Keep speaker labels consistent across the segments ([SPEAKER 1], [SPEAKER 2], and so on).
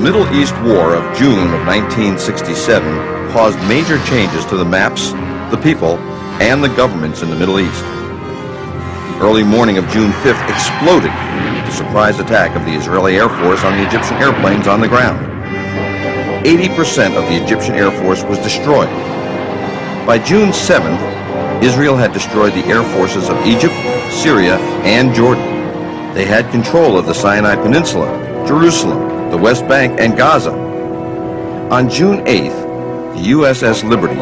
[SPEAKER 1] Middle East War of June of 1967 caused major changes to the maps, the people, and the governments in the Middle East. The early morning of June 5th exploded with the surprise attack of the Israeli Air Force on the Egyptian airplanes on the ground. 80% of the Egyptian Air Force was destroyed. By June 7th, Israel had destroyed the air forces of Egypt, Syria, and Jordan. They had control of the Sinai Peninsula, Jerusalem, the West Bank, and Gaza. On June 8th, the USS Liberty,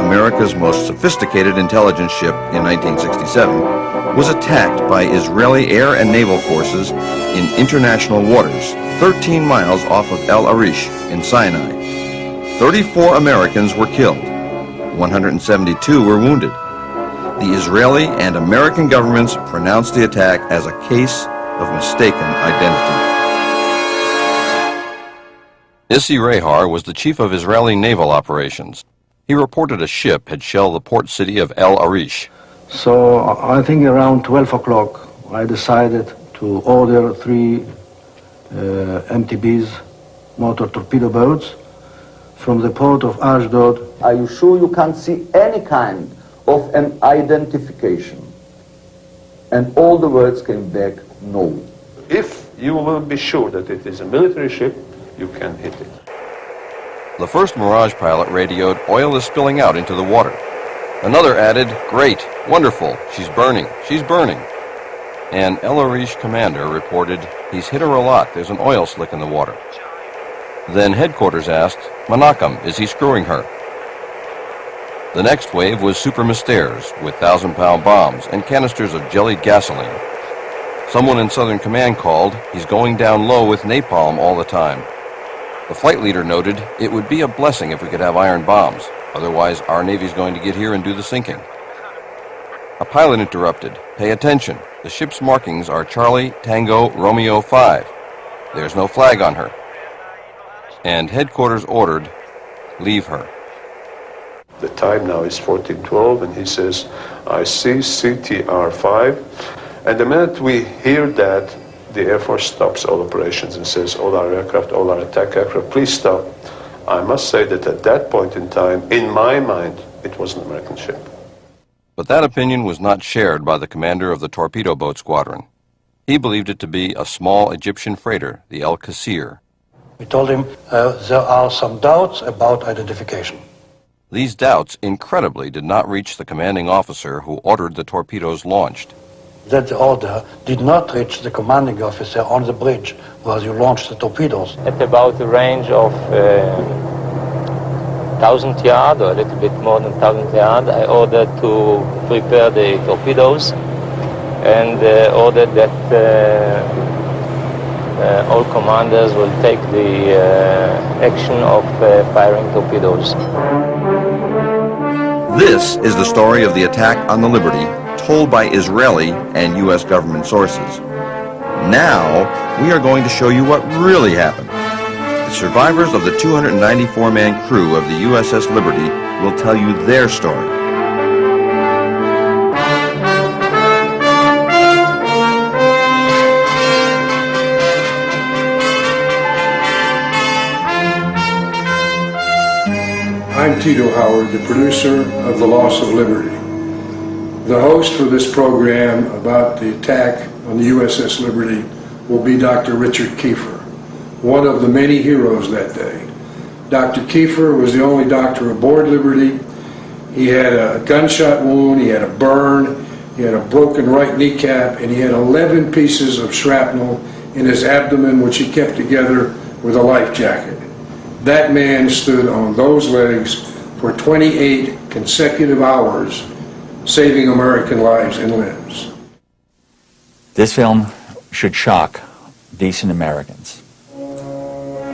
[SPEAKER 1] America's most sophisticated intelligence ship in 1967, was attacked by Israeli air and naval forces in international waters, 13 miles off of El Arish in Sinai. 34 Americans were killed. 172 were wounded. The Israeli and American governments pronounced the attack as a case of mistaken identity. Issi Rehar was the chief of Israeli naval operations. He reported a ship had shelled the port city of El Arish.
[SPEAKER 2] So I think around 12 o'clock I decided to order 3 MTBs, motor torpedo boats, from the port of Ashdod.
[SPEAKER 3] Are you sure you can't see any kind of an identification? And all the words came back, no.
[SPEAKER 4] If you will be sure that it is a military ship, you can hit it.
[SPEAKER 1] The first Mirage pilot radioed, "Oil is spilling out into the water." Another added, "Great, wonderful, she's burning, she's burning." And El Arish commander reported, "He's hit her a lot, there's an oil slick in the water." Then headquarters asked, "Menachem, is he screwing her?" The next wave was Super Mystères with 1,000-pound bombs and canisters of jellied gasoline. Someone in Southern Command called, "He's going down low with napalm all the time." The flight leader noted, "It would be a blessing if we could have iron bombs. Otherwise, our Navy's going to get here and do the sinking." A pilot interrupted, "Pay attention. The ship's markings are Charlie, Tango, Romeo 5. There's no flag on her." And headquarters ordered, "Leave her."
[SPEAKER 4] The time now is 14:12, and he says, "I see CTR-5. And the minute we hear that, the Air Force stops all operations and says, "All our aircraft, all our attack aircraft, please stop." I must say that at that point in time, in my mind, it was an American ship.
[SPEAKER 1] But that opinion was not shared by the commander of the torpedo boat squadron. He believed it to be a small Egyptian freighter, the El Qasir.
[SPEAKER 2] We told him there are some doubts about identification.
[SPEAKER 1] These doubts, incredibly, did not reach the commanding officer who ordered the torpedoes launched.
[SPEAKER 2] That the order did not reach the commanding officer on the bridge where you launched the torpedoes.
[SPEAKER 5] At about a range of 1,000 yards, or a little bit more than 1,000 yards, I ordered to prepare the torpedoes and ordered that all commanders will take the action of firing torpedoes.
[SPEAKER 1] This is the story of the attack on the Liberty, told by Israeli and U.S. government sources. Now, we are going to show you what really happened. The survivors of the 294-man crew of the USS Liberty will tell you their story.
[SPEAKER 6] I'm Tito Howard, the producer of The Loss of Liberty. The host for this program about the attack on the USS Liberty will be Dr. Richard Kiefer, one of the many heroes that day. Dr. Kiefer was the only doctor aboard Liberty. He had a gunshot wound, he had a burn, he had a broken right kneecap, and he had 11 pieces of shrapnel in his abdomen, which he kept together with a life jacket. That man stood on those legs for 28 consecutive hours, saving American lives and limbs.
[SPEAKER 7] This film should shock decent Americans.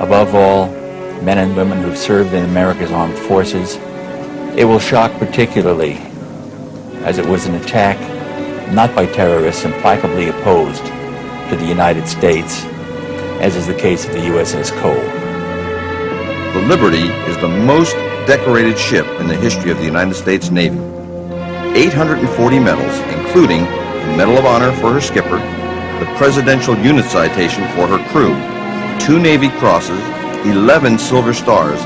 [SPEAKER 7] Above all, men and women who've served in America's armed forces. It will shock particularly as it was an attack not by terrorists implacably opposed to the United States, as is the case of the USS Cole.
[SPEAKER 1] The Liberty is the most decorated ship in the history of the United States Navy. 840 medals, including the Medal of Honor for her skipper, the Presidential Unit Citation for her crew, 2 Navy Crosses, 11 silver stars,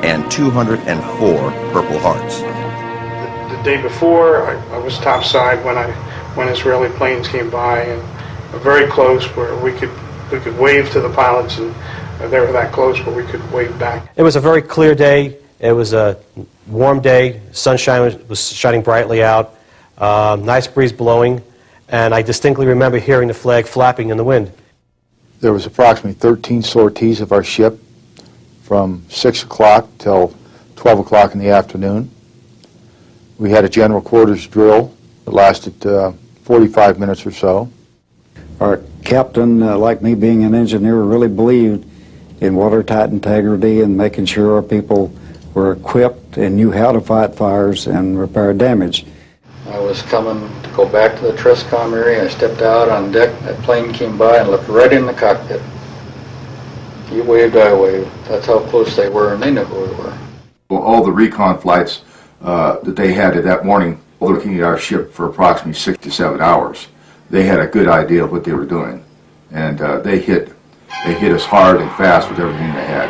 [SPEAKER 1] and 204 Purple Hearts.
[SPEAKER 8] The day before, I was topside when Israeli planes came by, and very close where we could wave to the pilots, and they were that close where we could wave back.
[SPEAKER 9] It was a very clear day. It was a warm day. Sunshine was shining brightly out. Nice breeze blowing, and I distinctly remember hearing the flag flapping in the wind.
[SPEAKER 10] There was approximately 13 sorties of our ship from 6 o'clock till 12 o'clock in the afternoon. We had a general quarters drill that lasted 45 minutes or so.
[SPEAKER 11] Our captain, like me being an engineer, really believed in watertight integrity and making sure our people were equipped and knew how to fight fires and repair damage.
[SPEAKER 12] I was coming to go back to the Triscom area. I stepped out on deck. That plane came by and looked right in the cockpit. You waved, I waved. That's how close they were, and they knew who we were.
[SPEAKER 10] Well, all the recon flights that they had that morning, looking at our ship for approximately 6 to 7 hours, they had a good idea of what they were doing, and they hit us hard and fast with everything they had.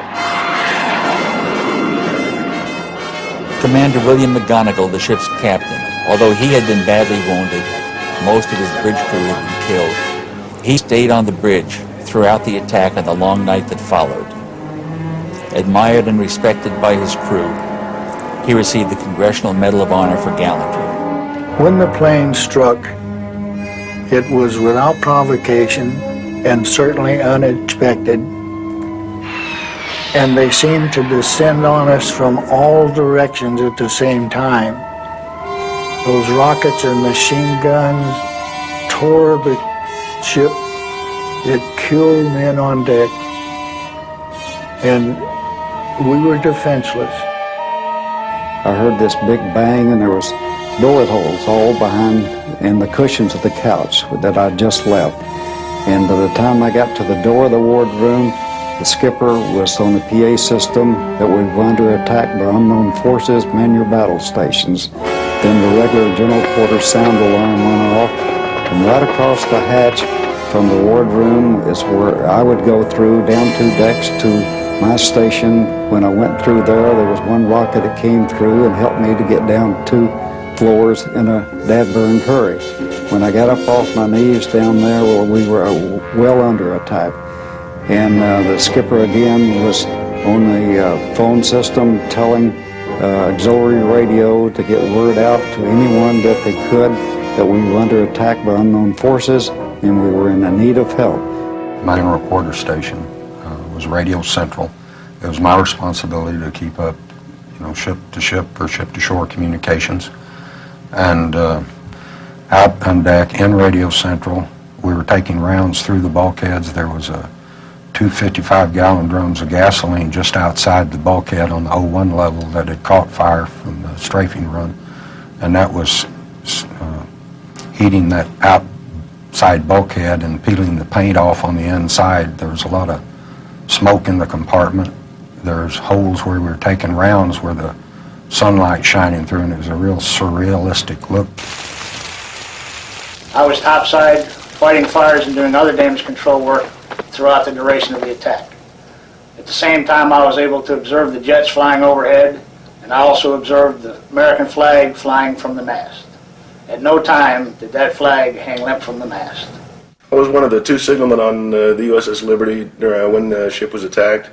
[SPEAKER 7] Commander William McGonigal, the ship's captain, although he had been badly wounded, most of his bridge crew had been killed. He stayed on the bridge throughout the attack and the long night that followed. Admired and respected by his crew, he received the Congressional Medal of Honor for gallantry.
[SPEAKER 13] When the plane struck, it was without provocation and certainly unexpected, and they seemed to descend on us from all directions at the same time. Those rockets and machine guns tore the ship. It killed men on deck, and we were defenseless.
[SPEAKER 11] I heard this big bang, and there was bullet holes all behind in the cushions of the couch that I'd just left. And by the time I got to the door of the wardroom, the skipper was on the PA system that we were under attack by unknown forces, man your battle stations. Then the regular general quarters sound alarm went off, and right across the hatch from the wardroom is where I would go through down 2 decks to my station. When I went through there was one rocket that came through and helped me to get down 2 floors in a dad-burned hurry. When I got up off my knees down there, well, we were well under attack. And the skipper again was on the phone system telling auxiliary radio to get word out to anyone that they could that we were under attack by unknown forces and we were in need of help.
[SPEAKER 14] My general quarter station was Radio Central. It was my responsibility to keep up, ship-to-ship or ship-to-shore communications. And out on deck in Radio Central, we were taking rounds through the bulkheads. There was 2 55-gallon drums of gasoline just outside the bulkhead on the 01 level that had caught fire from the strafing run, and that was heating that outside bulkhead and peeling the paint off on the inside. There was a lot of smoke in the compartment. There's holes where we were taking rounds where the sunlight shining through, and it was a real surrealistic look.
[SPEAKER 15] I was topside fighting fires and doing other damage control work throughout the duration of the attack. At the same time, I was able to observe the jets flying overhead, and I also observed the American flag flying from the mast. At no time did that flag hang limp from the mast.
[SPEAKER 16] I was one of the 2 signalmen on the USS Liberty when the ship was attacked,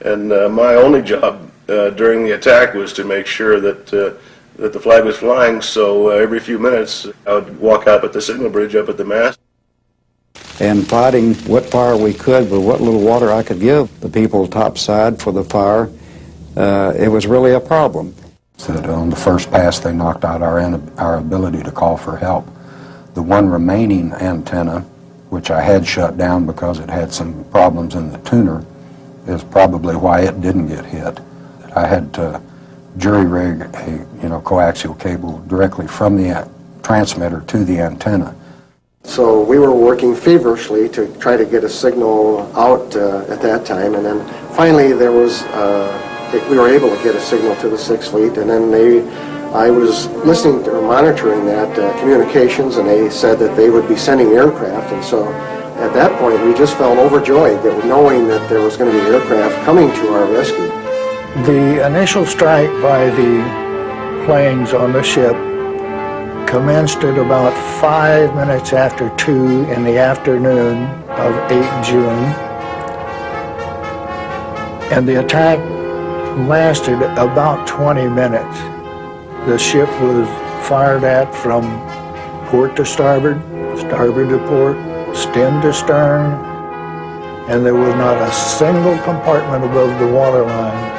[SPEAKER 16] and my only job during the attack was to make sure that the flag was flying, so every few minutes I would walk up at the signal bridge up at the mast.
[SPEAKER 11] And fighting what fire we could with what little water I could give the people topside for the fire, it was really a problem.
[SPEAKER 14] So that on the first pass they knocked out our ability to call for help. The one remaining antenna, which I had shut down because it had some problems in the tuner, is probably why it didn't get hit. I had to jury rig a coaxial cable directly from the transmitter to the antenna.
[SPEAKER 17] So we were working feverishly to try to get a signal out at that time, and then finally there was we were able to get a signal to the 6th Fleet, and then I was listening to or monitoring that communications, and they said that they would be sending aircraft, and so at that point, we just felt overjoyed that knowing that there was going to be aircraft coming to our rescue.
[SPEAKER 13] The initial strike by the planes on the ship commenced at about 5 minutes after 2 in the afternoon of 8 June. And the attack lasted about 20 minutes. The ship was fired at from port to starboard, starboard to port, stem to stern, and there was not a single compartment above the waterline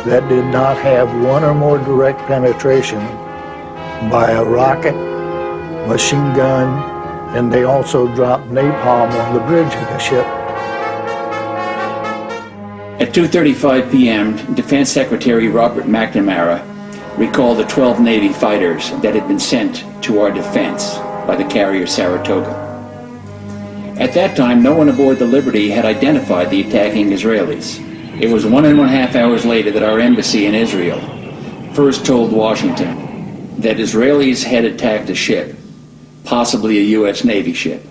[SPEAKER 13] that did not have one or more direct penetration by a rocket, machine gun, and they also dropped napalm on the bridge of the ship.
[SPEAKER 18] At 2:35 p.m., Defense Secretary Robert McNamara recalled the 12 Navy fighters that had been sent to our defense by the carrier Saratoga. At that time, no one aboard the Liberty had identified the attacking Israelis. It was 1.5 hours later that our embassy in Israel first told Washington that Israelis had attacked a ship, possibly a U.S. Navy ship.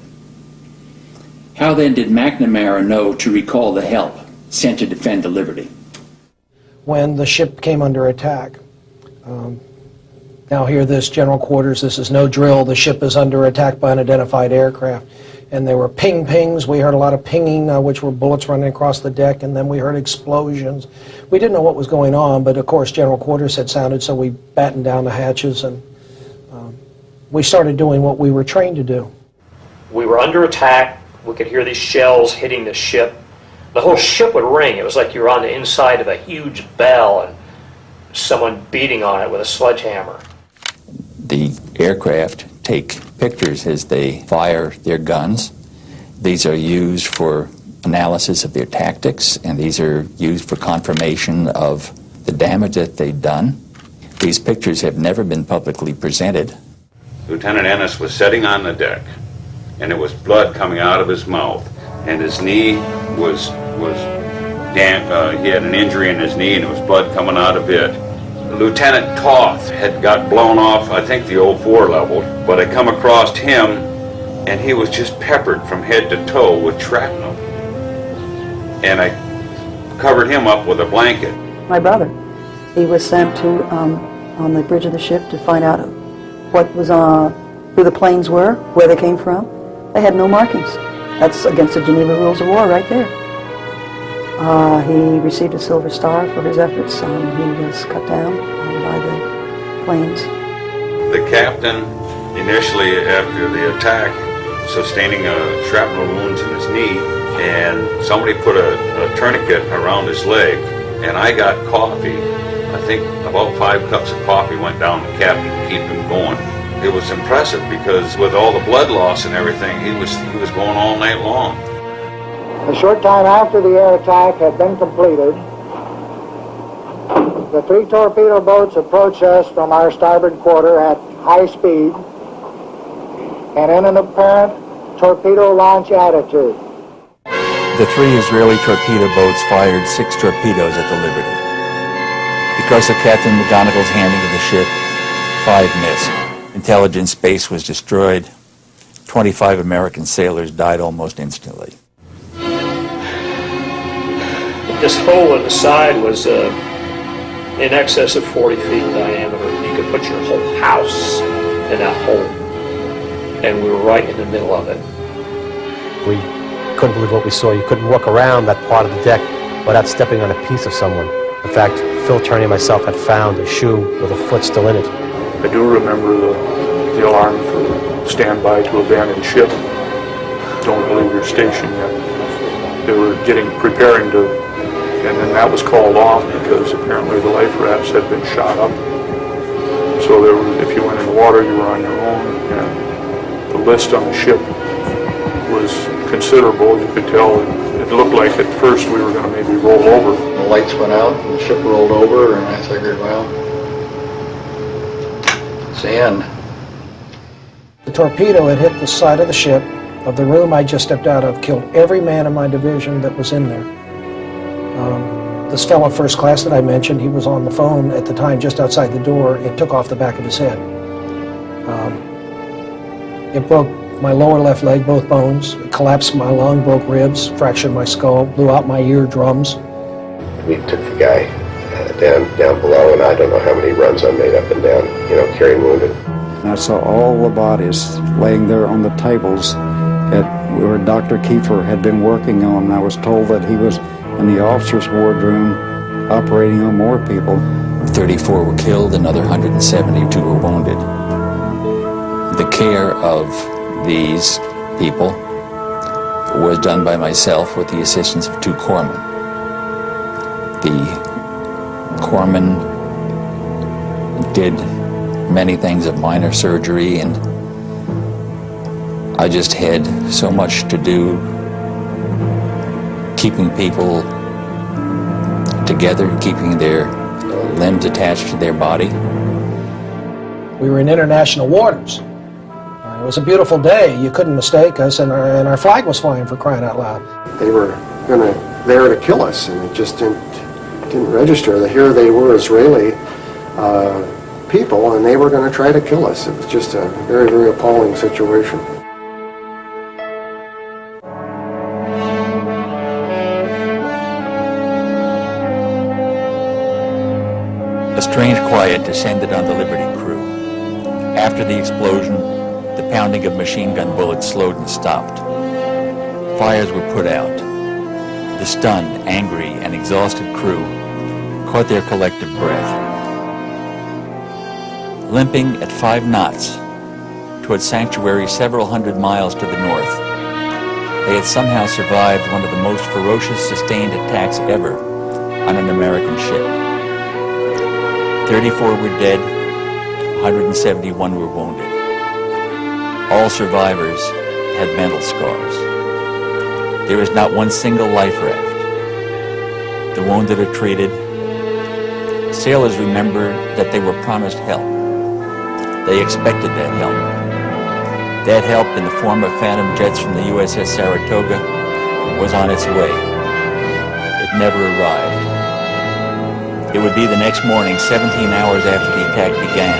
[SPEAKER 18] How then did McNamara know to recall the help sent to defend the Liberty?
[SPEAKER 19] When the ship came under attack. Now hear this, General Quarters, this is no drill. The ship is under attack by unidentified aircraft. And there were pings. We heard a lot of pinging, which were bullets running across the deck, and then we heard explosions. We didn't know what was going on, but of course General Quarters had sounded, so we battened down the hatches, and we started doing what we were trained to do.
[SPEAKER 20] We were under attack. We could hear these shells hitting the ship. The whole ship would ring. It was like you were on the inside of a huge bell and someone beating on it with a sledgehammer.
[SPEAKER 7] The aircraft take pictures as they fire their guns. These are used for analysis of their tactics, and these are used for confirmation of the damage that they've done. These pictures have never been publicly presented.
[SPEAKER 21] Lieutenant Ennis was sitting on the deck, and there was blood coming out of his mouth, and his knee was damp. He had an injury in his knee, and there was blood coming out of it. Lieutenant Toth had got blown off, I think the 04 level, but I come across him, and he was just peppered from head to toe with shrapnel. And I covered him up with a blanket.
[SPEAKER 22] My brother, he was sent to on the bridge of the ship to find out what was who the planes were, where they came from. They had no markings. That's against the Geneva Rules of War right there. He received a Silver Star for his efforts. He was cut down by the planes.
[SPEAKER 21] The captain, initially after the attack, sustaining shrapnel wounds in his knee, and somebody put a tourniquet around his leg, and I got coffee. I think about 5 cups of coffee went down the captain to keep him going. It was impressive because with all the blood loss and everything, he was going all night long.
[SPEAKER 23] A short time after the air attack had been completed, the 3 torpedo boats approached us from our starboard quarter at high speed and in an apparent torpedo launch attitude.
[SPEAKER 7] The 3 Israeli torpedo boats fired 6 torpedoes at the Liberty. Because of Captain McGonagall's handling of the ship, 5 missed. Intelligence base was destroyed. 25 American sailors died almost instantly.
[SPEAKER 20] This hole in the side was in excess of 40 feet in diameter. You could put your whole house in that hole. And we were right in the middle of it.
[SPEAKER 9] We couldn't believe what we saw. You couldn't walk around that part of the deck without stepping on a piece of someone. In fact, Phil Turney and myself had found a shoe with a foot still in it.
[SPEAKER 8] I do remember the alarm for standby to abandon ship. Don't leave your station yet. They were preparing to, and then that was called off because apparently the life rafts had been shot up. So there was, if you went in the water, you were on your own, and the list on the ship was considerable. You could tell it looked like at first we were going to maybe roll over.
[SPEAKER 12] The lights went out and the ship rolled over, and I figured, well, it's the end.
[SPEAKER 19] The torpedo had hit the side of the ship of the room I just stepped out of, killed every man in my division that was in there. This fellow first class that I mentioned, he was on the phone at the time just outside the door. It took off the back of his head. It broke my lower left leg, both bones, collapsed my lung, broke ribs, fractured my skull, blew out my eardrums.
[SPEAKER 2] We took the guy down below, and I don't know how many runs I made up and down, carrying wounded.
[SPEAKER 11] I saw all the bodies laying there on the tables where Dr. Kiefer had been working on. I was told that he was in the officers' wardroom operating on more people.
[SPEAKER 7] 34 were killed, another 172 were wounded. The care of these people was done by myself with the assistance of 2 corpsmen. The corpsmen did many things of minor surgery, and I just had so much to do keeping people together, keeping their limbs attached to their body.
[SPEAKER 19] We were in international waters. It was a beautiful day. You couldn't mistake us, and our flag was flying, for crying out loud.
[SPEAKER 17] They were there to kill us, and it just didn't register that here they were Israeli people, and they were going to try to kill us. It was just a very, very appalling situation.
[SPEAKER 7] A strange quiet descended on the Liberty crew. After the explosion, the pounding of machine gun bullets slowed and stopped. Fires were put out. The stunned, angry, and exhausted crew caught their collective breath. Limping at 5 knots toward sanctuary several hundred miles to the north, they had somehow survived one of the most ferocious sustained attacks ever on an American ship. 34 were dead, 171 were wounded. All survivors had mental scars. There is not one single life raft. The wounded are treated. Sailors remember that they were promised help. They expected that help. That help, in the form of phantom jets from the USS Saratoga, was on its way. It never arrived. It would be the next morning, 17 hours after the attack began,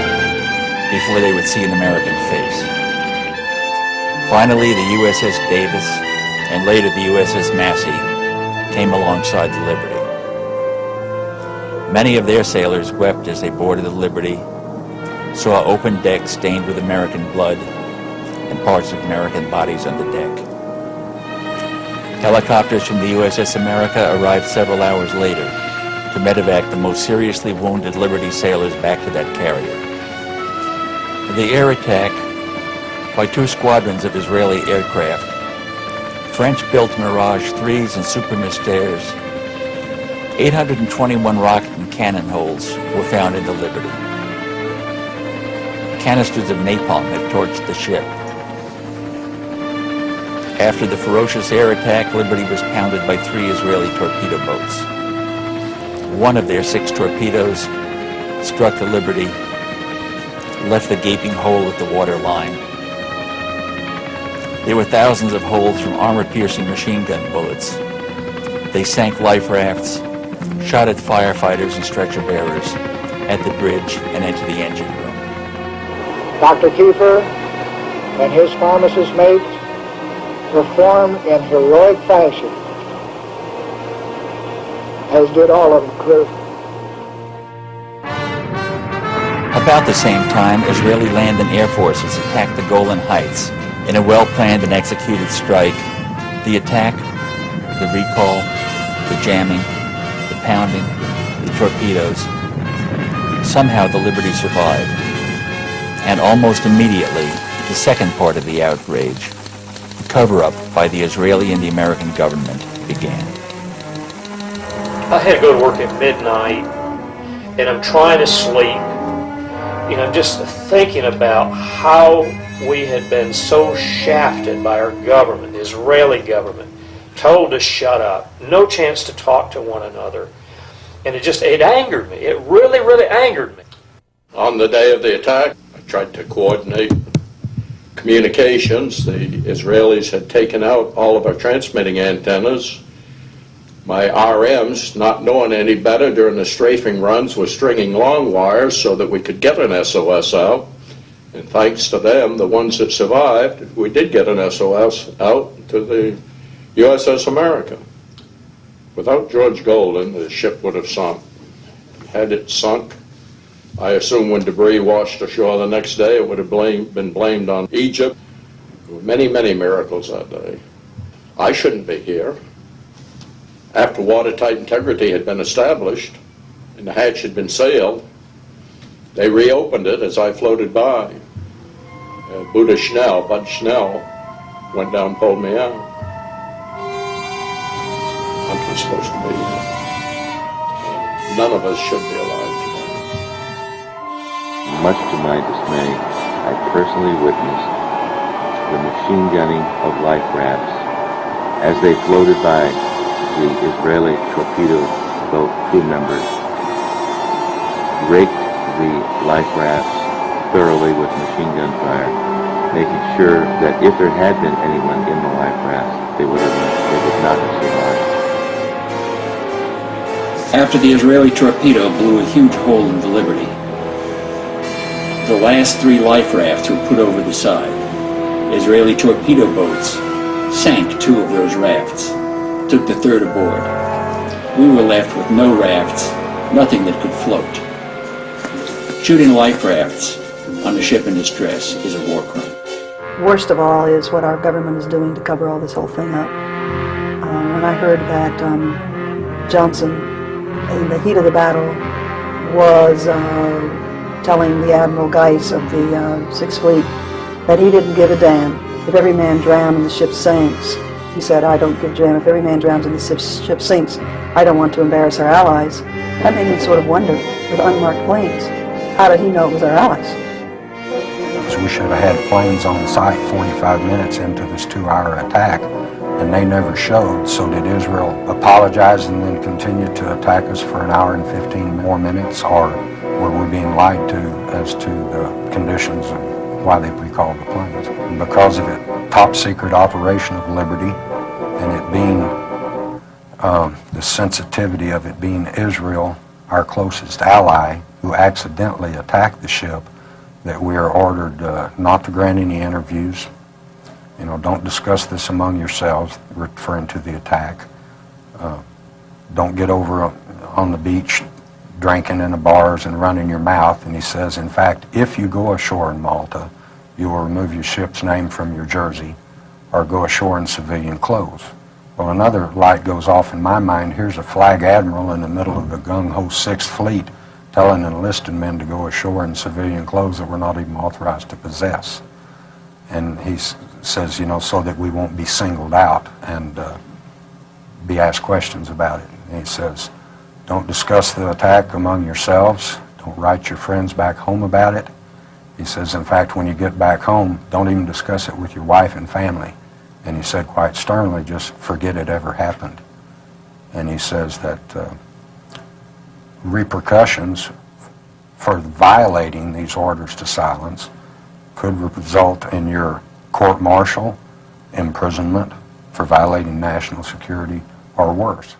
[SPEAKER 7] before they would see an American face. Finally, the USS Davis, and later the USS Massey, came alongside the Liberty. Many of their sailors wept as they boarded the Liberty, saw open decks stained with American blood, and parts of American bodies on the deck. Helicopters from the USS America arrived several hours later to medevac the most seriously wounded Liberty sailors back to that carrier. The air attack by 2 squadrons of Israeli aircraft, French-built Mirage 3s and Super Mystères, 821 rocket and cannon holes were found in the Liberty. Canisters of napalm had torched the ship. After the ferocious air attack, Liberty was pounded by 3 Israeli torpedo boats. One of their 6 torpedoes struck the Liberty, left a gaping hole at the waterline. There were thousands of holes from armor-piercing machine gun bullets. They sank life rafts, shot at firefighters and stretcher bearers, at the bridge and into the engine room.
[SPEAKER 23] Dr. Kiefer and his pharmacist mates performed in heroic fashion, as did all of the crew.
[SPEAKER 7] About the same time, Israeli land and air forces attacked the Golan Heights in a well-planned and executed strike. The attack, the recall, the jamming, the pounding, the torpedoes. Somehow the Liberty survived. And almost immediately, the second part of the outrage, the cover-up by the Israeli and the American government, began.
[SPEAKER 20] I had to go to work at midnight, and I'm trying to sleep. I'm just thinking about how we had been so shafted by our government, the Israeli government, told to shut up, no chance to talk to one another. And it angered me. It really, really angered me.
[SPEAKER 3] On the day of the attack, I tried to coordinate communications. The Israelis had taken out all of our transmitting antennas. My RMs, not knowing any better during the strafing runs, were stringing long wires so that we could get an SOS out. And thanks to them, the ones that survived, we did get an SOS out to the USS America. Without George Golden, the ship would have sunk. Had it sunk, I assume when debris washed ashore the next day, it would have been blamed on Egypt. There were many, many miracles that day. I shouldn't be here. After watertight integrity had been established and the hatch had been sealed, they reopened it as I floated by. Bud Schnell went down and pulled me out. I'm not supposed to be here. None of us should be alive today.
[SPEAKER 4] Much to my dismay, I personally witnessed the machine gunning of life rafts as they floated by the Israeli torpedo boat crew members, raked the life rafts thoroughly with machine gun fire, making sure that if there had been anyone in the life rafts, they would not have survived.
[SPEAKER 18] After the Israeli torpedo blew a huge hole in the Liberty, the last 3 life rafts were put over the side. Israeli torpedo boats sank 2 of those rafts, took the 3rd aboard. We were left with no rafts, nothing that could float. Shooting life rafts on a ship in distress is a war crime.
[SPEAKER 22] Worst of all is what our government is doing to cover all this whole thing up. When I heard that Johnson, in the heat of the battle, was telling the Admiral Geis of the 6th Fleet that he didn't give a damn if every man drowned and the ship sinks. He said, I don't give a damn if every man drowns and the ship sinks. I don't want to embarrass our allies. That made me sort of wonder, with unmarked planes, how did he know it was our allies?
[SPEAKER 14] So we should have had planes on site 45 minutes into this 2-hour attack, and they never showed. So did Israel apologize and then continue to attack us for an hour and 15 more minutes, or were we being lied to as to the conditions of why they recalled the planes? And because of it, top secret operation of Liberty, and it being the sensitivity of it being Israel, our closest ally, who accidentally attacked the ship, that we are ordered not to grant any interviews. You know, don't discuss this among yourselves, referring to the attack. Don't get over on the beach drinking in the bars and running your mouth. And he says, in fact, if you go ashore in Malta, you will remove your ship's name from your jersey or go ashore in civilian clothes. Well, another light goes off in my mind. Here's a flag admiral in the middle of the gung-ho 6th Fleet telling enlisted men to go ashore in civilian clothes that we're not even authorized to possess. And he says, you know, so that we won't be singled out and be asked questions about it. And he says, don't discuss the attack among yourselves. Don't write your friends back home about it. He says, in fact, when you get back home, don't even discuss it with your wife and family. And he said quite sternly, just forget it ever happened. And he says that repercussions for violating these orders to silence could result in your court-martial, imprisonment for violating national security, or worse.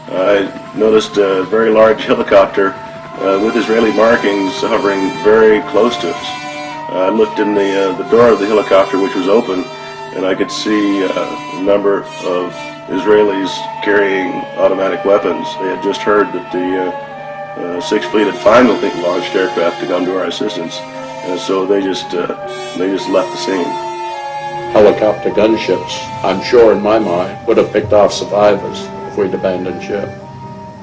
[SPEAKER 16] I noticed a very large helicopter with Israeli markings hovering very close to us. I looked in the door of the helicopter, which was open, and I could see a number of Israelis carrying automatic weapons. They had just heard that the 6th Fleet had finally launched aircraft to come to our assistance, and so they just left the scene.
[SPEAKER 3] Helicopter gunships, I'm sure in my mind, would have picked off survivors if we'd abandoned ship.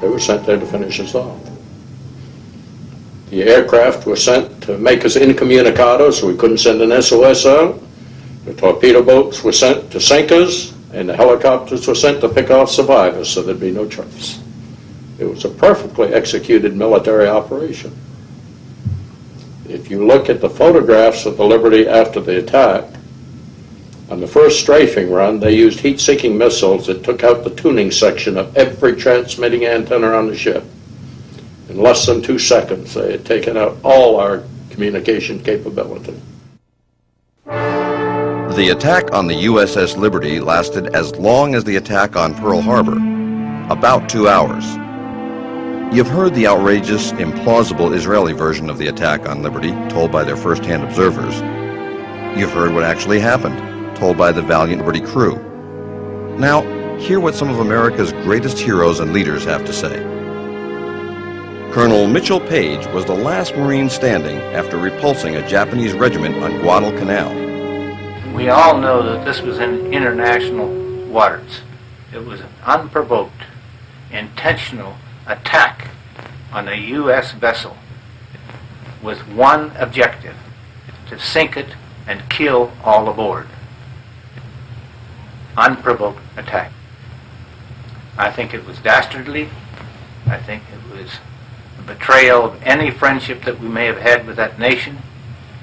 [SPEAKER 3] They were sent there to finish us off. The aircraft were sent to make us incommunicado, so we couldn't send an SOS out. The torpedo boats were sent to sink us, and the helicopters were sent to pick off survivors, so there'd be no trace. It was a perfectly executed military operation. If you look at the photographs of the Liberty after the attack, on the first strafing run, they used heat-seeking missiles that took out the tuning section of every transmitting antenna on the ship. In less than 2 seconds, they had taken out all our communication capability.
[SPEAKER 1] The attack on the USS Liberty lasted as long as the attack on Pearl Harbor, about 2 hours. You've heard the outrageous, implausible Israeli version of the attack on Liberty, told by their first-hand observers. You've heard what actually happened, told by the valiant Liberty crew. Now, hear what some of America's greatest heroes and leaders have to say. Colonel Mitchell Page was the last Marine standing after repulsing a Japanese regiment on Guadalcanal.
[SPEAKER 5] We all know that this was in international waters. It was an unprovoked, intentional attack on a U.S. vessel with one objective: to sink it and kill all aboard. Unprovoked attack. I think it was dastardly. I think it was a betrayal of any friendship that we may have had with that nation,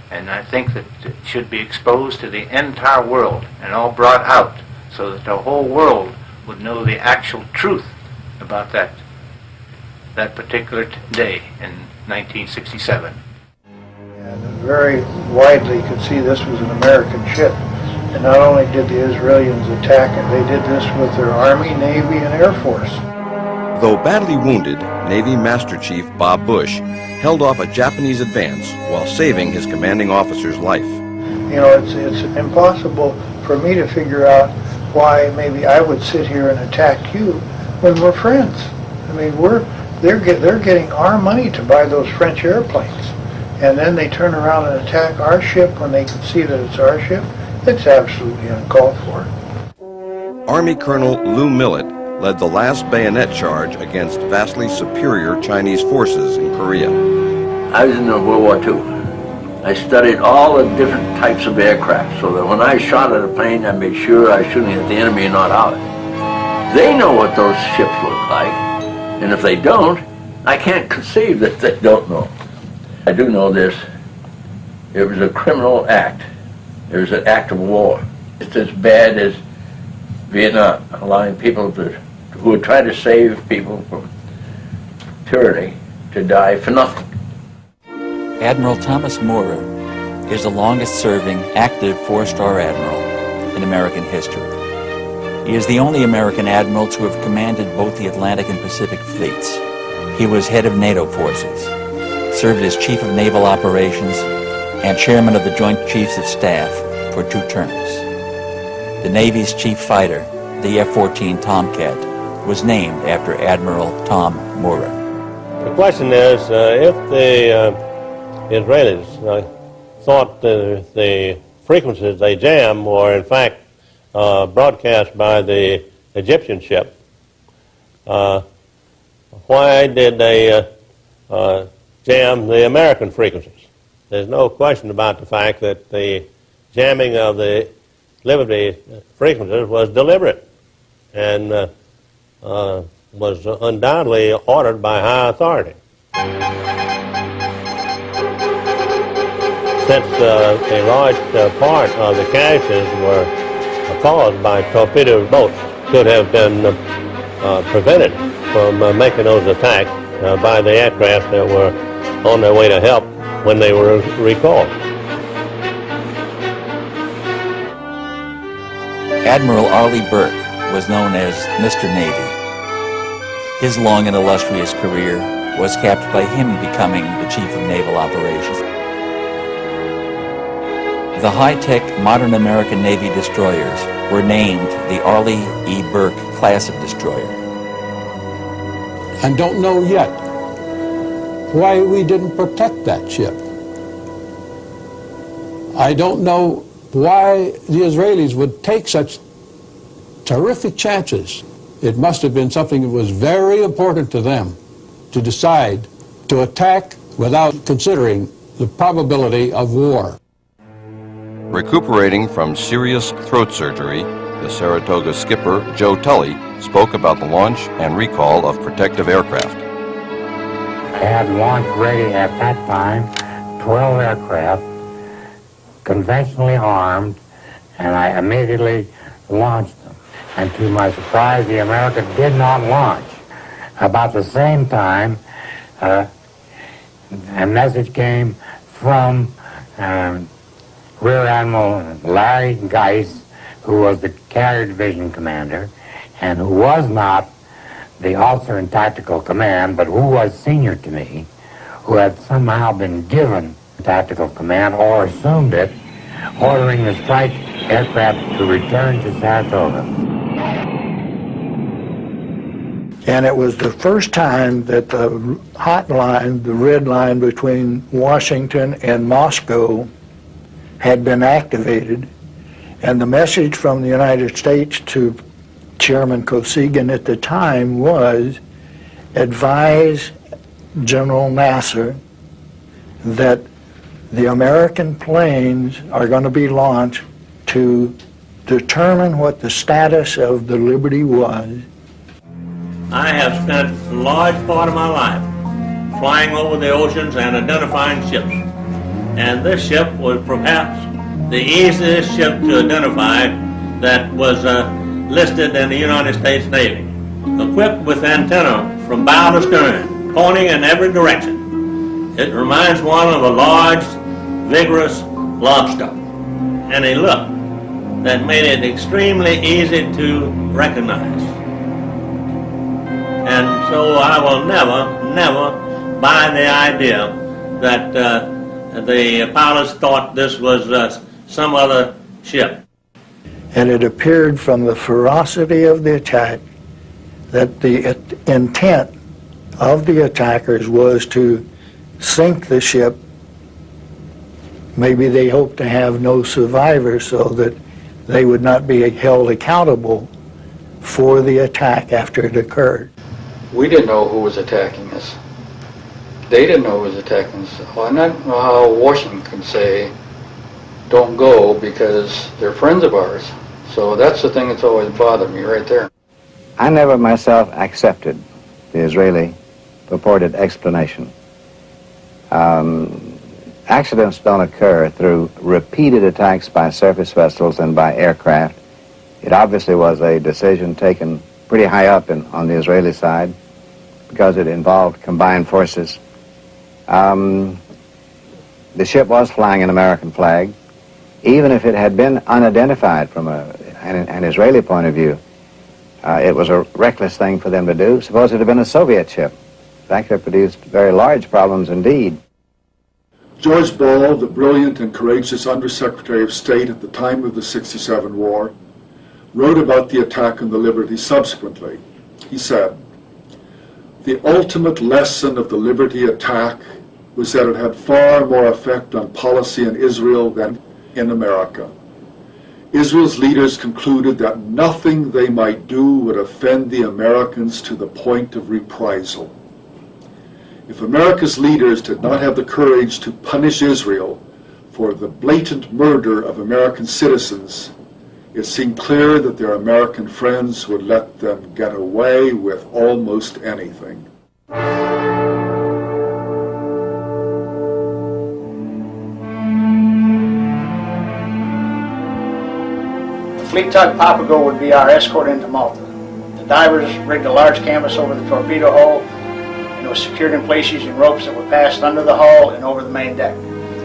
[SPEAKER 5] and I think that it should be exposed to the entire world and all brought out so that the whole world would know the actual truth about that particular day in 1967.
[SPEAKER 23] And very widely could see this was an American ship. And not only did the Israelis attack it, they did this with their Army, Navy, and Air Force.
[SPEAKER 1] Though badly wounded, Navy Master Chief Bob Bush held off a Japanese advance while saving his commanding officer's life.
[SPEAKER 23] You know, it's impossible for me to figure out why maybe I would sit here and attack you when we're friends. I mean, they're getting our money to buy those French airplanes, and then they turn around and attack our ship when they can see that it's our ship. It's absolutely uncalled for.
[SPEAKER 1] Army Colonel Lou Millett led the last bayonet charge against vastly superior Chinese forces in Korea.
[SPEAKER 6] I was in World War II. I studied all the different types of aircraft so that when I shot at a plane, I made sure I was shooting at the enemy and not ours. They know what those ships look like, and if they don't, I can't conceive that they don't know. I do know this. It was a criminal act. It was an act of war. It's as bad as Vietnam, allowing people who would try to save people from tyranny to die for nothing.
[SPEAKER 7] Admiral Thomas Moorer is the longest-serving active four-star admiral in American history. He is the only American admiral to have commanded both the Atlantic and Pacific fleets. He was head of NATO forces, served as Chief of Naval Operations, and Chairman of the Joint Chiefs of Staff for 2 terms. The Navy's chief fighter, the F-14 Tomcat, was named after Admiral Tom Moorer.
[SPEAKER 10] The question is, if the Israelis thought the frequencies they jammed were in fact broadcast by the Egyptian ship, why did they jam the American frequencies? There's no question about the fact that the jamming of the Liberty frequencies was deliberate and was undoubtedly ordered by high authority. Since a large part of the casualties were caused by torpedo boats, could have been prevented from making those attacks by the aircraft that were on their way to help when they were recalled.
[SPEAKER 7] Admiral Arleigh Burke was known as Mr. Navy. His long and illustrious career was capped by him becoming the Chief of Naval Operations. The high-tech modern American Navy destroyers were named the Arleigh E. Burke class of destroyer.
[SPEAKER 24] And don't know yet why we didn't protect that ship. I don't know why the Israelis would take such terrific chances. It must have been something that was very important to them to decide to attack without considering the probability of war.
[SPEAKER 1] Recuperating from serious throat surgery, the Saratoga skipper, Joe Tully, spoke about the launch and recall of protective aircraft.
[SPEAKER 25] I had launch ready at that time 12 aircraft, conventionally armed, and I immediately launched them. And to my surprise, the America did not launch. About the same time, a message came from Rear Admiral Larry Geis, who was the Carrier Division commander, and who was not the officer in tactical command, but who was senior to me, who had somehow been given tactical command or assumed it, ordering the strike aircraft to return to Saratoga.
[SPEAKER 23] And it was the first time that the hot line, the red line between Washington and Moscow, had been activated. And the message from the United States to Chairman Kosygin at the time was, advise General Nasser that the American planes are going to be launched to determine what the status of the Liberty was.
[SPEAKER 10] I have spent a large part of my life flying over the oceans and identifying ships. And this ship was perhaps the easiest ship to identify that was listed in the United States Navy. Equipped with antenna from bow to stern, pointing in every direction. It reminds one of a large, vigorous lobster. And a look that made it extremely easy to recognize. And so I will never buy the idea that the pilots thought this was some other ship.
[SPEAKER 23] And it appeared from the ferocity of the attack that the intent of the attackers was to sink the ship. Maybe they hoped to have no survivors so that they would not be held accountable for the attack after it occurred.
[SPEAKER 12] We didn't know who was attacking us. They didn't know who was attacking us. Well, I don't know how Washington can say, don't go, because they're friends of ours. So that's the thing that's always bothered me right there.
[SPEAKER 8] I never myself accepted the Israeli purported explanation. Accidents don't occur through repeated attacks by surface vessels and by aircraft. It obviously was a decision taken pretty high up on the Israeli side because it involved combined forces. The ship was flying an American flag. Even if it had been unidentified from an Israeli point of view, it was a reckless thing for them to do. Suppose it had been a Soviet ship. In fact, it produced very large problems indeed.
[SPEAKER 9] George Ball, the brilliant and courageous Undersecretary of State at the time of the '67 war, wrote about the attack on the Liberty subsequently. He said, "The ultimate lesson of the Liberty attack was that it had far more effect on policy in Israel than in America. Israel's leaders concluded that nothing they might do would offend the Americans to the point of reprisal. If America's leaders did not have the courage to punish Israel for the blatant murder of American citizens, it seemed clear that their American friends would let them get away with almost anything."
[SPEAKER 23] The fleet tug Papago would be our escort into Malta. The divers rigged a large canvas over the torpedo hull, and it was secured in place using ropes that were passed under the hull and over the main deck.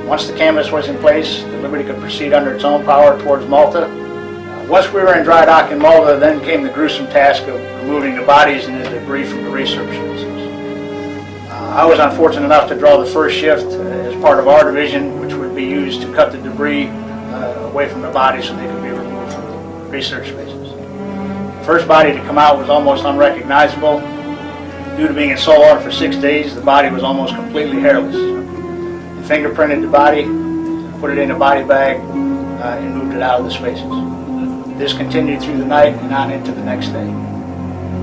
[SPEAKER 23] Once the canvas was in place, the Liberty could proceed under its own power towards Malta. Once we were in dry dock in Malta, then came the gruesome task of removing the bodies and the debris from the research vessels. I was unfortunate enough to draw the first shift as part of our division, which would be used to cut the debris away from the bodies so they could be removed from the research spaces. The first body to come out was almost unrecognizable. Due to being in salt water for 6 days, the body was almost completely hairless. We fingerprinted the body, put it in a body bag, and moved it out of the spaces. This continued through the night and on into the next day.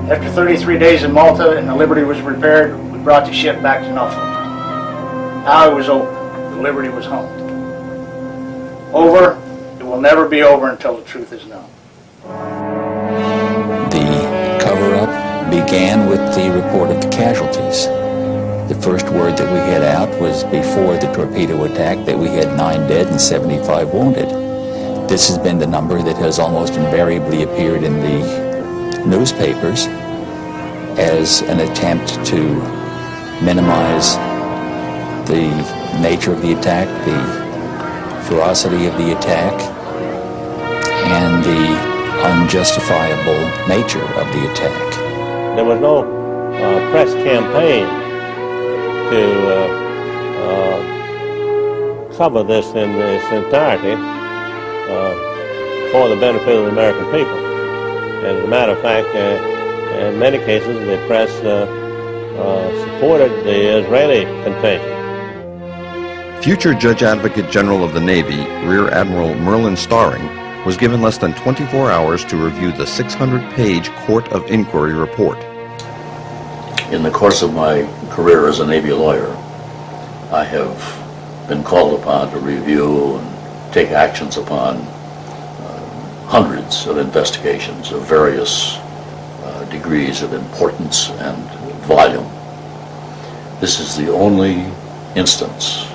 [SPEAKER 23] After 33 days in Malta and the Liberty was repaired, we brought the ship back to Norfolk. Now it was over. The Liberty was home. Over. It will never be over until the truth is known.
[SPEAKER 7] The cover-up began with the report of the casualties. The first word that we had out was before the torpedo attack that we had 9 dead and 75 wounded. This has been the number that has almost invariably appeared in the newspapers as an attempt to minimize the nature of the attack, the ferocity of the attack, and the unjustifiable nature of the attack.
[SPEAKER 10] there was no press campaign to cover this in its entirety for the benefit of the American people. As a matter of fact, in many cases, the press supported the Israeli contention.
[SPEAKER 1] Future Judge Advocate General of the Navy, Rear Admiral Merlin Starring, was given less than 24 hours to review the 600-page Court of Inquiry report.
[SPEAKER 2] In the course of my career as a Navy lawyer, I have been called upon to review and take actions upon hundreds of investigations of various degrees of importance and volume. This is the only instance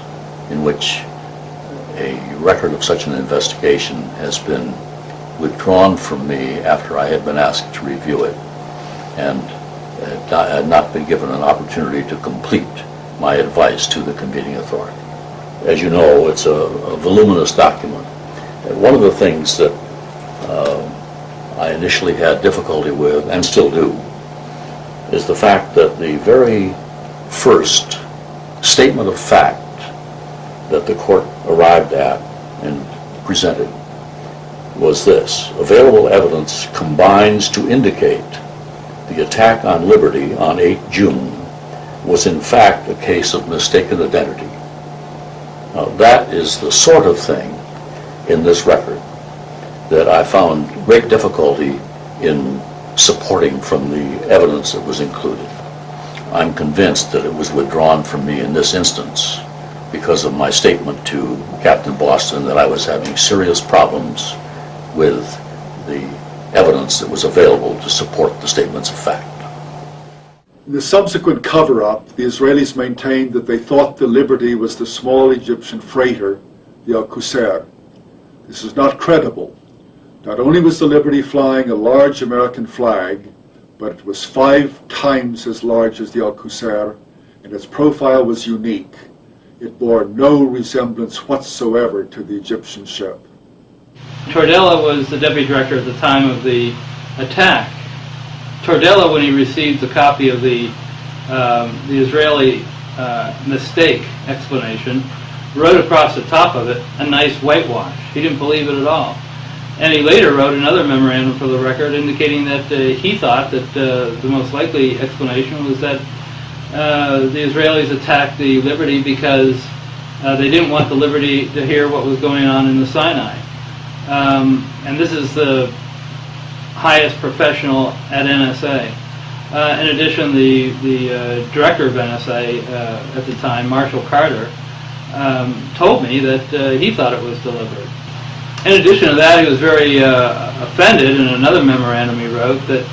[SPEAKER 2] in which a record of such an investigation has been withdrawn from me after I had been asked to review it and had not been given an opportunity to complete my advice to the convening authority. As you know, it's a voluminous document. And one of the things that I initially had difficulty with, and still do, is the fact that the very first statement of fact that the court arrived at and presented was this: available evidence combines to indicate the attack on Liberty on 8 June was in fact a case of mistaken identity. Now, that is the sort of thing in this record that I found great difficulty in supporting from the evidence that was included. I'm convinced that it was withdrawn from me in this instance because of my statement to Captain Boston that I was having serious problems with the evidence that was available to support the statements of fact.
[SPEAKER 9] In the subsequent cover-up, the Israelis maintained that they thought the Liberty was the small Egyptian freighter, the Al-Qusair. This is not credible. Not only was the Liberty flying a large American flag, but it was 5 times as large as the Al-Qusair, and its profile was unique. It bore no resemblance whatsoever to the Egyptian ship.
[SPEAKER 11] Tordella was the deputy director at the time of the attack. Tordella, when he received a copy of the Israeli mistake explanation, wrote across the top of it a nice whitewash. He didn't believe it at all. And he later wrote another memorandum for the record indicating that he thought that the most likely explanation was that the Israelis attacked the Liberty because they didn't want the Liberty to hear what was going on in the Sinai. And this is the highest professional at NSA. In addition, the director of NSA at the time, Marshall Carter, told me that he thought it was deliberate. In addition to that, he was very offended in another memorandum he wrote that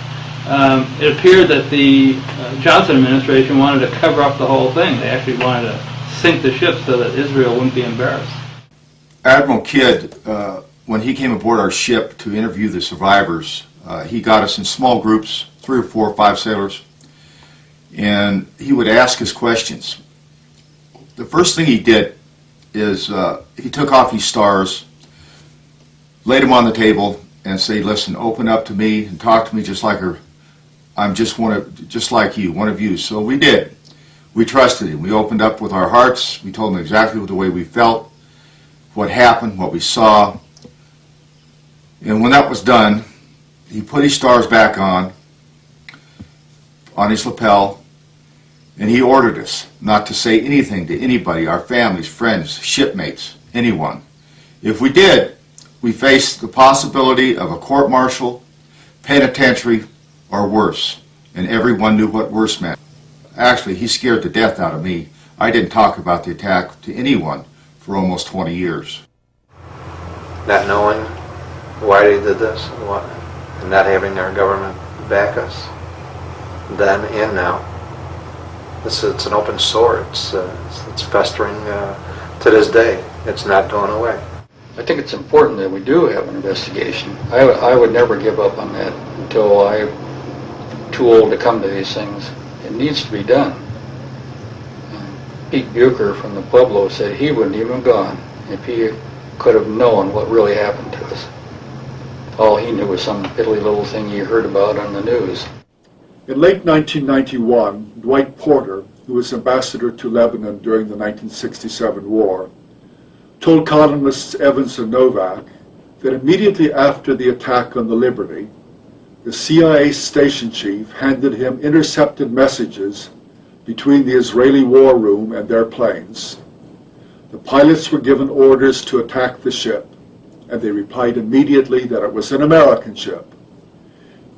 [SPEAKER 11] it appeared that the Johnson administration wanted to cover up the whole thing. They actually wanted to sink the ship so that Israel wouldn't be embarrassed.
[SPEAKER 13] Admiral Kidd, when he came aboard our ship to interview the survivors, he got us in small groups, 3 or 4 or 5 sailors, and he would ask us questions. The first thing he did is he took off his stars, laid them on the table, and said, "Listen, open up to me and talk to me just like her. I'm just like you, one of you." So we did. We trusted him. We opened up with our hearts. We told him exactly the way we felt, what happened, what we saw. And when that was done, he put his stars back on his lapel, and he ordered us not to say anything to anybody, our families, friends, shipmates, anyone. If we did, we faced the possibility of a court-martial, penitentiary, or worse, and everyone knew what worse meant. Actually, he scared the death out of me. I didn't talk about the attack to anyone for almost 20 years.
[SPEAKER 15] Not knowing why they did this, and not having our government back us, then and now. It's an open sore. It's festering to this day. It's not going away.
[SPEAKER 12] I think it's important that we do have an investigation. I would never give up on that until I'm too old to come to these things. It needs to be done. Pete Bucher from the Pueblo said he wouldn't even have gone if he could have known what really happened to us. All he knew was some piddly little thing he heard about on the news.
[SPEAKER 9] In late 1991, Dwight Porter, who was ambassador to Lebanon during the 1967 war, told columnists Evans and Novak that immediately after the attack on the Liberty, the CIA station chief handed him intercepted messages between the Israeli war room and their planes. The pilots were given orders to attack the ship, and they replied immediately that it was an American ship.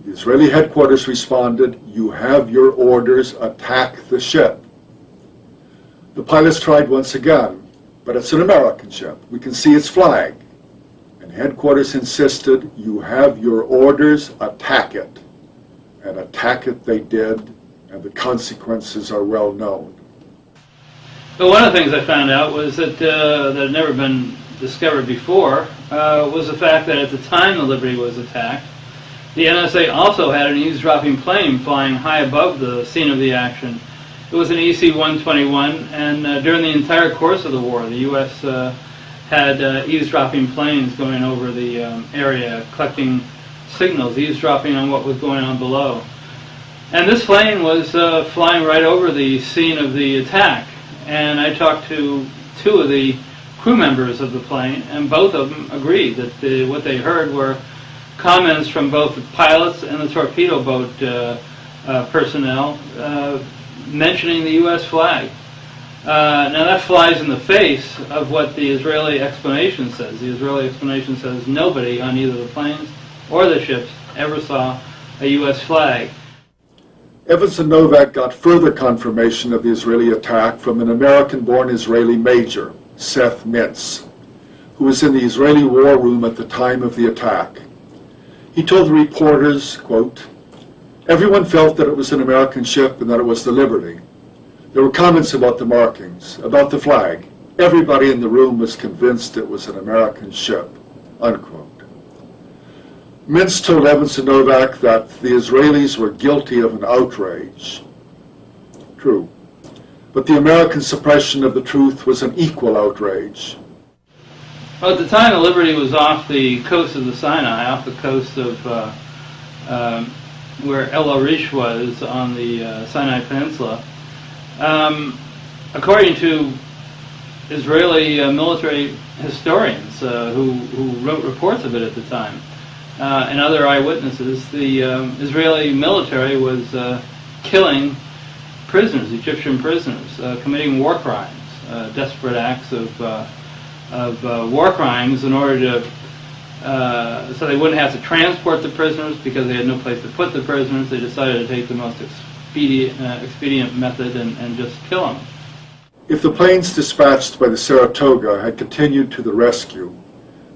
[SPEAKER 9] The Israeli headquarters responded, "You have your orders, attack the ship." The pilots tried once again, "But it's an American ship. We can see its flag." And headquarters insisted, "You have your orders, attack it." And attack it they did, and the consequences are well known.
[SPEAKER 11] But one of the things I found out was that had never been discovered before was the fact that at the time the Liberty was attacked, the NSA also had an eavesdropping plane flying high above the scene of the action. It was an EC-121, and during the entire course of the war, the U.S. had eavesdropping planes going over the area, collecting signals, eavesdropping on what was going on below. And this plane was flying right over the scene of the attack. And I talked to two of the crew members of the plane, and both of them agreed that what they heard were comments from both the pilots and the torpedo boat personnel mentioning the U.S. flag. Now that flies in the face of what the Israeli explanation says. The Israeli explanation says nobody on either the planes or the ships ever saw a U.S. flag.
[SPEAKER 9] Evans and Novak got further confirmation of the Israeli attack from an American-born Israeli major, Seth Mintz, who was in the Israeli war room at the time of the attack. He told the reporters, quote, "Everyone felt that it was an American ship and that it was the Liberty. There were comments about the markings, about the flag. Everybody in the room was convinced it was an American ship," unquote. Mintz told Evans and Novak that the Israelis were guilty of an outrage. True. But the American suppression of the truth was an equal outrage.
[SPEAKER 11] Well, at the time, the Liberty was off the coast of the Sinai, off the coast of where El Arish was on the Sinai Peninsula. According to Israeli military historians who wrote reports of it at the time, and other eyewitnesses, the Israeli military was killing prisoners, Egyptian prisoners, committing war crimes, desperate acts of war crimes in order to, so they wouldn't have to transport the prisoners because they had no place to put the prisoners. They decided to take the most expedient method and just kill them.
[SPEAKER 9] If the planes dispatched by the Saratoga had continued to the rescue,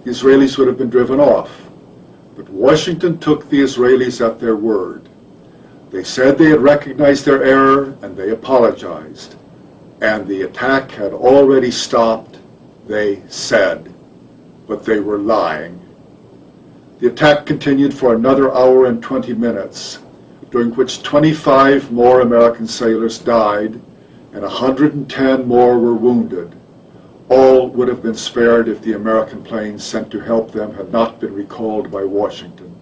[SPEAKER 9] the Israelis would have been driven off. But Washington took the Israelis at their word. They said they had recognized their error and they apologized. And the attack had already stopped, they said, but they were lying. The attack continued for another hour and 20 minutes, during which 25 more American sailors died and 110 more were wounded. All would have been spared if the American planes sent to help them had not been recalled by Washington.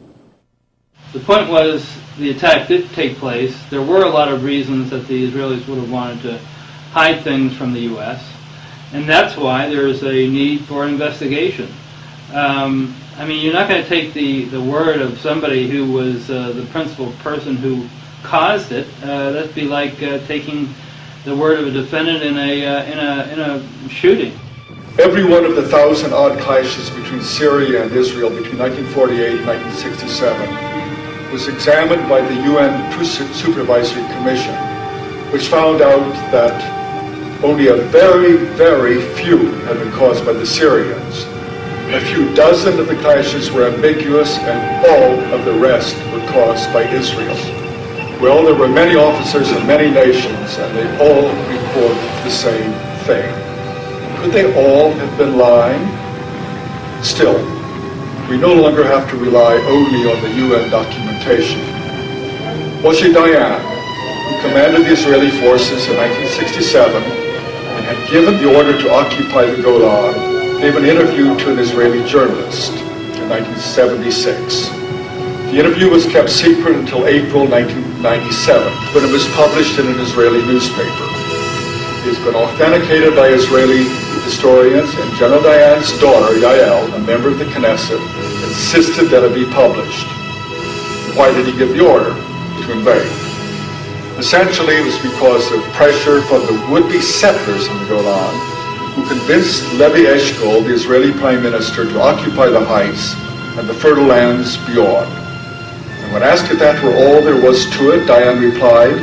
[SPEAKER 11] The point was, the attack did take place. There were a lot of reasons that the Israelis would have wanted to hide things from the U.S., and that's why there is a need for an investigation. I mean, you're not going to take the word of somebody who was the principal person who caused it. That'd be like taking the word of a defendant in a shooting.
[SPEAKER 9] Every one of the 1,000-odd clashes between Syria and Israel between 1948 and 1967 was examined by the UN Truth Supervisory Commission, which found out that only a very, very few had been caused by the Syrians. A few dozen of the clashes were ambiguous, and all of the rest were caused by Israel. Well, there were many officers in many nations, and they all reported the same thing. Could they all have been lying? Still, we no longer have to rely only on the UN documentation. Moshe Dayan, who commanded the Israeli forces in 1967 and had given the order to occupy the Golan, gave an interview to an Israeli journalist in 1976. The interview was kept secret until April 1999, 1997, when it was published in an Israeli newspaper. It's been authenticated by Israeli historians, and General Dayan's daughter, Yael, a member of the Knesset, insisted that it be published. Why did he give the order to invade? Essentially, it was because of pressure from the would-be settlers in the Golan, who convinced Levi Eshkol, the Israeli prime minister, to occupy the heights and the fertile lands beyond. And when asked if that were all there was to it, Dayan replied,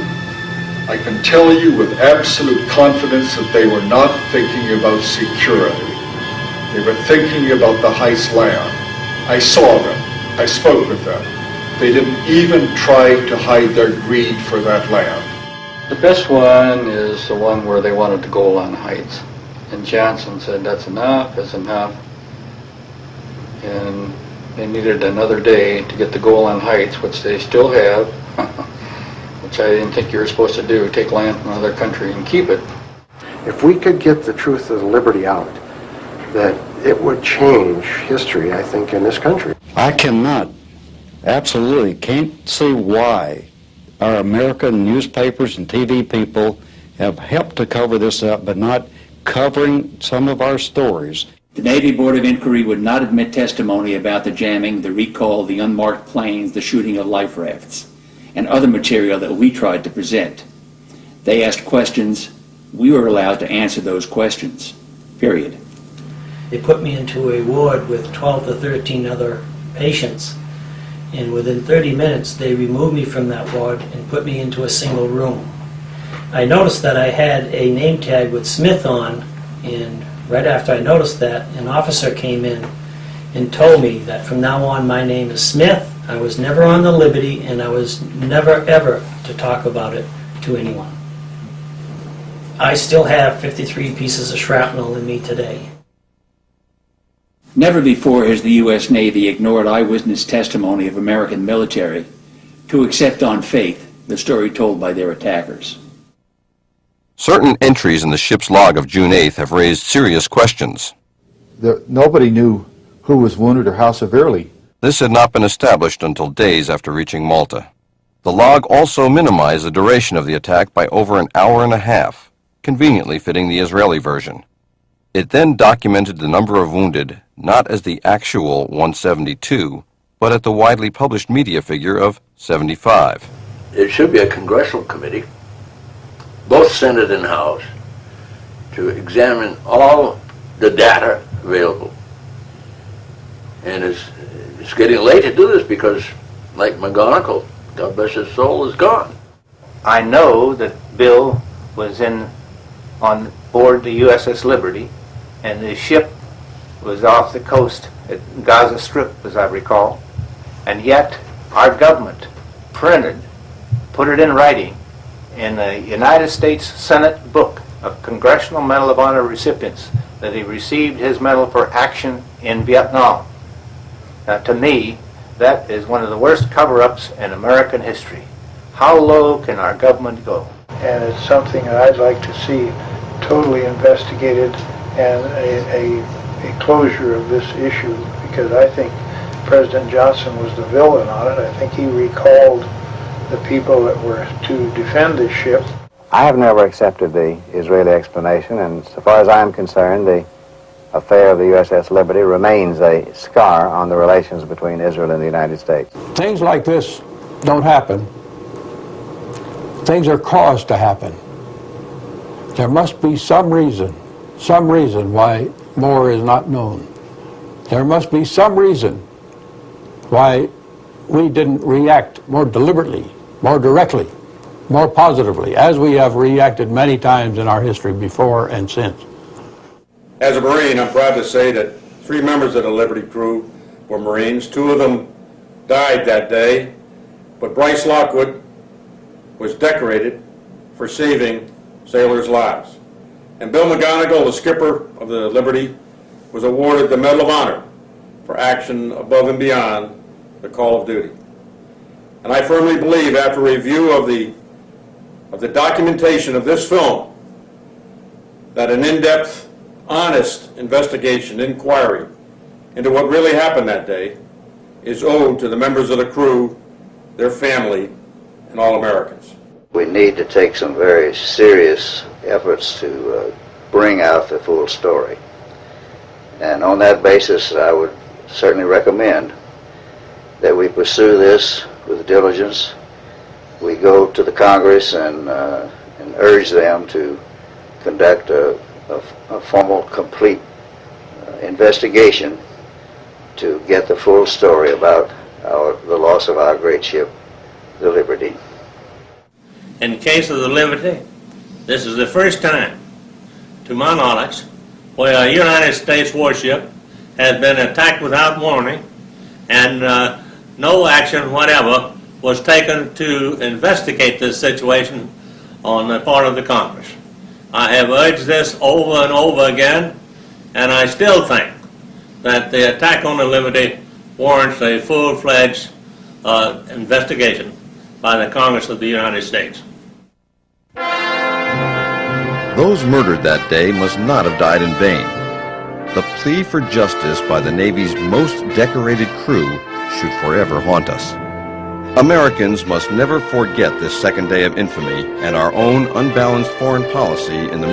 [SPEAKER 9] "I can tell you with absolute confidence that they were not thinking about security. They were thinking about the heights land. I saw them. I spoke with them. They didn't even try to hide their greed for that land."
[SPEAKER 12] The best one is the one where they wanted the Golan Heights. And Johnson said, "That's enough, that's enough." And they needed another day to get the Golan Heights, which they still have, which I didn't think you were supposed to do, take land from another country and keep it.
[SPEAKER 4] If we could get the truth of the liberty out, that it would change history, I think, in this country.
[SPEAKER 17] I cannot, absolutely can't see why our American newspapers and TV people have helped to cover this up, but not covering some of our stories.
[SPEAKER 18] The Navy Board of Inquiry would not admit testimony about the jamming, the recall, the unmarked planes, the shooting of life rafts, and other material that we tried to present. They asked questions. We were allowed to answer those questions. Period.
[SPEAKER 19] They put me into a ward with 12 to 13 other patients, and within 30 minutes they removed me from that ward and put me into a single room. I noticed that I had a name tag with Smith on, and right after I noticed that, an officer came in and told me that from now on my name is Smith. I was never on the Liberty, and I was never ever to talk about it to anyone. I still have 53 pieces of shrapnel in me today.
[SPEAKER 18] Never before has the U.S. Navy ignored eyewitness testimony of American military to accept on faith the story told by their attackers.
[SPEAKER 1] Certain entries in the ship's log of June 8th have raised serious questions.
[SPEAKER 20] Nobody knew who was wounded or how severely.
[SPEAKER 1] This had not been established until days after reaching Malta. The log also minimized the duration of the attack by over an hour and a half, conveniently fitting the Israeli version. It then documented the number of wounded not as the actual 172, but at the widely published media figure of 75.
[SPEAKER 6] It should be a congressional committee, both Senate and House, to examine all the data available. And it's getting late to do this because, like McGonigal, God bless his soul, is gone.
[SPEAKER 5] I know that Bill was on board the USS Liberty, and the ship was off the coast at Gaza Strip, as I recall, and yet our government put it in writing in the United States Senate book of Congressional Medal of Honor recipients that he received his medal for action in Vietnam. Now, to me, that is one of the worst cover-ups in American history. How low can our government go?
[SPEAKER 23] And it's something that I'd like to see totally investigated and a closure of this issue, because I think President Johnson was the villain on it. I think he recalled the people that were to defend this ship.
[SPEAKER 8] I have never accepted the Israeli explanation, and so far as I am concerned, the affair of the USS Liberty remains a scar on the relations between Israel and the United States.
[SPEAKER 24] Things like this don't happen. Things are caused to happen. There must be some reason why more is not known. There must be some reason why we didn't react more deliberately, more directly, more positively, as we have reacted many times in our history before and since.
[SPEAKER 21] As a Marine, I'm proud to say that 3 members of the Liberty crew were Marines. 2 of them died that day, but Bryce Lockwood was decorated for saving sailors' lives. And Bill McGonigal, the skipper of the Liberty, was awarded the Medal of Honor for action above and beyond the call of duty. And I firmly believe, after review of the documentation of this film, that an in-depth, honest investigation, inquiry into what really happened that day is owed to the members of the crew, their family, and all Americans.
[SPEAKER 8] We need to take some very serious efforts to bring out the full story. And on that basis, I would certainly recommend that we pursue this with diligence. We go to the Congress and urge them to conduct a formal, complete investigation to get the full story about the loss of our great ship, the Liberty.
[SPEAKER 10] In case of the Liberty, this is the first time, to my knowledge, where a United States warship has been attacked without warning, and no action whatever was taken to investigate this situation on the part of the Congress. I have urged this over and over again, and I still think that the attack on the Liberty warrants a full-fledged investigation by the Congress of the United States.
[SPEAKER 1] Those murdered that day must not have died in vain. The plea for justice by the Navy's most decorated crew should forever haunt us. Americans must never forget this second day of infamy and our own unbalanced foreign policy in the Middle